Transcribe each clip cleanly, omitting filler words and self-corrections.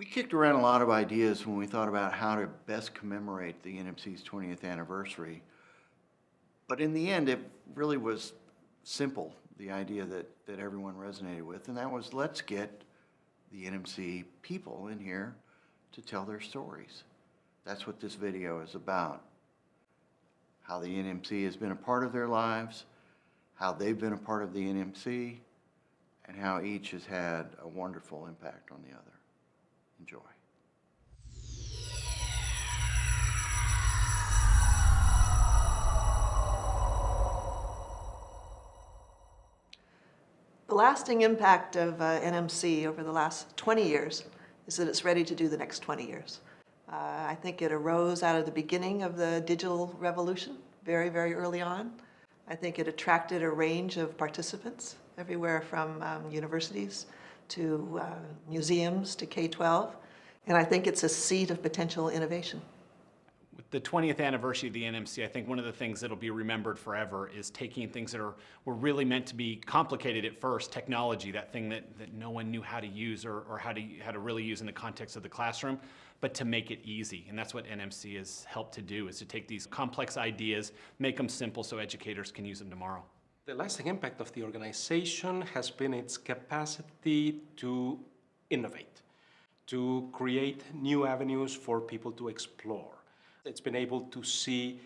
We kicked around a lot of ideas when we thought about how to best commemorate the NMC's 20th anniversary. But in the end, it really was simple, the idea that everyone resonated with, and that was let's get the NMC people in here to tell their stories. That's what this video is about. How the NMC has been a part of their lives, how they've been a part of the NMC, and how each has had a wonderful impact on the other. Enjoy. The lasting impact of NMC over the last 20 years is that it's ready to do the next 20 years. I think it arose out of the beginning of the digital revolution, very, very early on. I think it attracted a range of participants, everywhere from universities to museums to K-12, and I think it's a seat of potential innovation. With the 20th anniversary of the NMC, I think one of the things that'll be remembered forever is taking things that were really meant to be complicated at first, technology, that thing that no one knew how to use or how to really use in the context of the classroom, but to make it easy. And that's what NMC has helped to do, is to take these complex ideas, make them simple so educators can use them tomorrow. The lasting impact of the organization has been its capacity to innovate, to create new avenues for people to explore. It's been able to see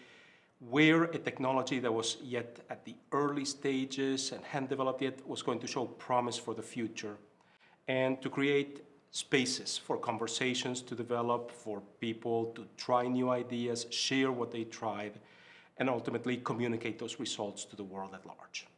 where a technology that was yet at the early stages and hadn't developed yet was going to show promise for the future, and to create spaces for conversations to develop, for people to try new ideas, share what they tried, and ultimately communicate those results to the world at large.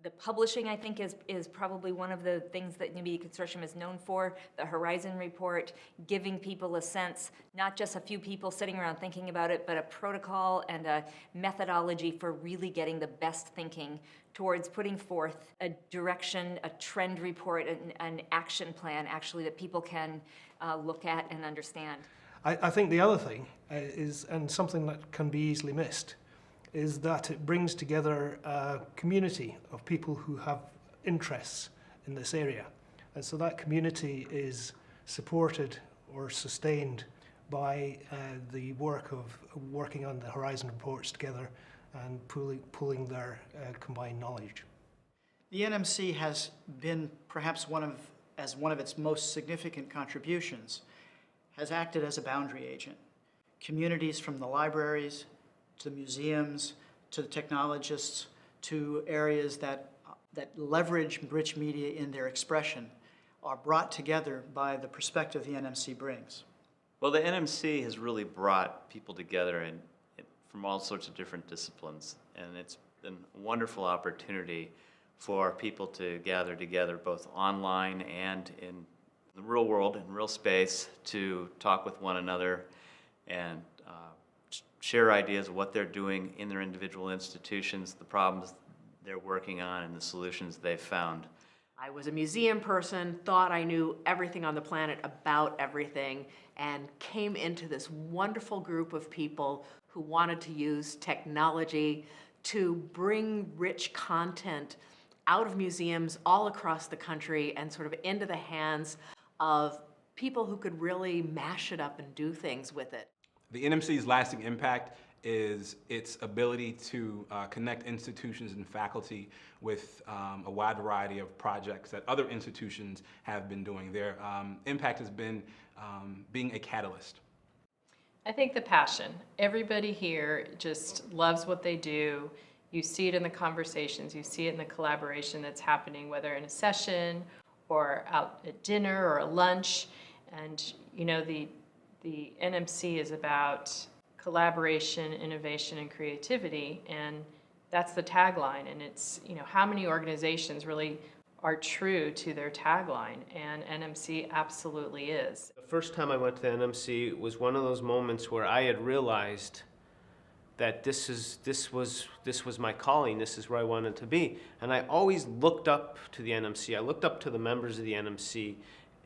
The publishing, I think, is probably one of the things that the Media Consortium is known for. The Horizon Report, giving people a sense, not just a few people sitting around thinking about it, but a protocol and a methodology for really getting the best thinking towards putting forth a direction, a trend report, an action plan, actually, that people can look at and understand. I think the other thing is, and something that can be easily missed, is that it brings together a community of people who have interests in this area. And so that community is supported or sustained by the work of working on the Horizon reports together and pooling their combined knowledge. The NMC has been perhaps one of its most significant contributions, has acted as a boundary agent. Communities from the libraries to the museums, to the technologists, to areas that leverage rich media in their expression are brought together by the perspective the NMC brings. Well, the NMC has really brought people together from all sorts of different disciplines, and it's been a wonderful opportunity for people to gather together both online and in the real world, in real space, to talk with one another and share ideas of what they're doing in their individual institutions, the problems they're working on, and the solutions they've found. I was a museum person, thought I knew everything on the planet about everything, and came into this wonderful group of people who wanted to use technology to bring rich content out of museums all across the country and sort of into the hands of people who could really mash it up and do things with it. The NMC's lasting impact is its ability to connect institutions and faculty with a wide variety of projects that other institutions have been doing. Their impact has been being a catalyst. I think the passion. Everybody here just loves what they do. You see it in the conversations, you see it in the collaboration that's happening, whether in a session or out at dinner or a lunch. And you know, the NMC is about collaboration, innovation, and creativity, and that's the tagline. And it's, you know, how many organizations really are true to their tagline, and NMC absolutely is. The first time I went to the NMC was one of those moments where I had realized that this was my calling, this is where I wanted to be. And I always looked up to the NMC. I looked up to the members of the NMC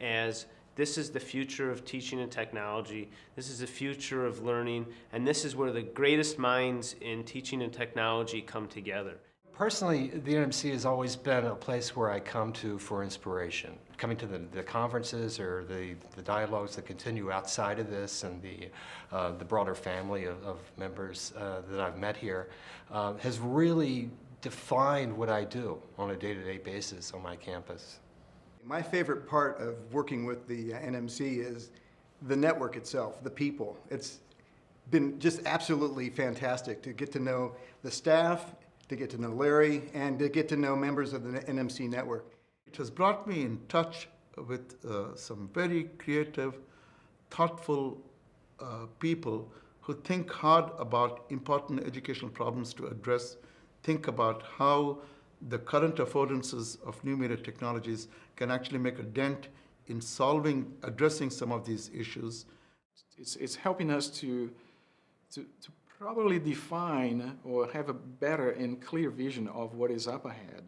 as this is the future of teaching and technology. This is the future of learning. And this is where the greatest minds in teaching and technology come together. Personally, the NMC has always been a place where I come to for inspiration. Coming to the conferences or the dialogues that continue outside of this, and the broader family of members that I've met here has really defined what I do on a day-to-day basis on my campus. My favorite part of working with the NMC is the network itself, the people. It's been just absolutely fantastic to get to know the staff, to get to know Larry, and to get to know members of the NMC network. It has brought me in touch with some very creative, thoughtful people who think hard about important educational problems to address, think about how the current affordances of new media technologies can actually make a dent in addressing some of these issues. It's helping us to probably define or have a better and clear vision of what is up ahead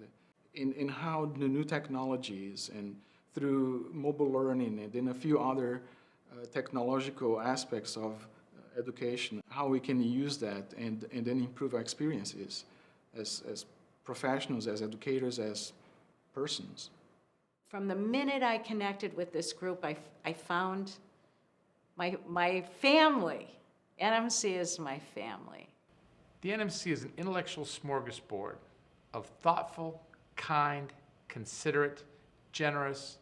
in how the new technologies and through mobile learning and then a few other technological aspects of education, how we can use that and then improve our experiences as professionals, as educators, as persons. From the minute I connected with this group, I found my family. NMC is my family. The NMC is an intellectual smorgasbord of thoughtful, kind, considerate, generous,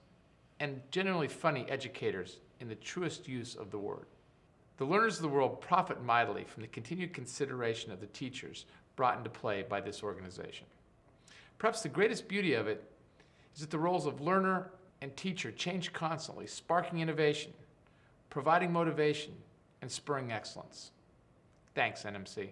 and genuinely funny educators in the truest use of the word. The learners of the world profit mightily from the continued consideration of the teachers brought into play by this organization. Perhaps the greatest beauty of it is that the roles of learner and teacher change constantly, sparking innovation, providing motivation, and spurring excellence. Thanks, NMC.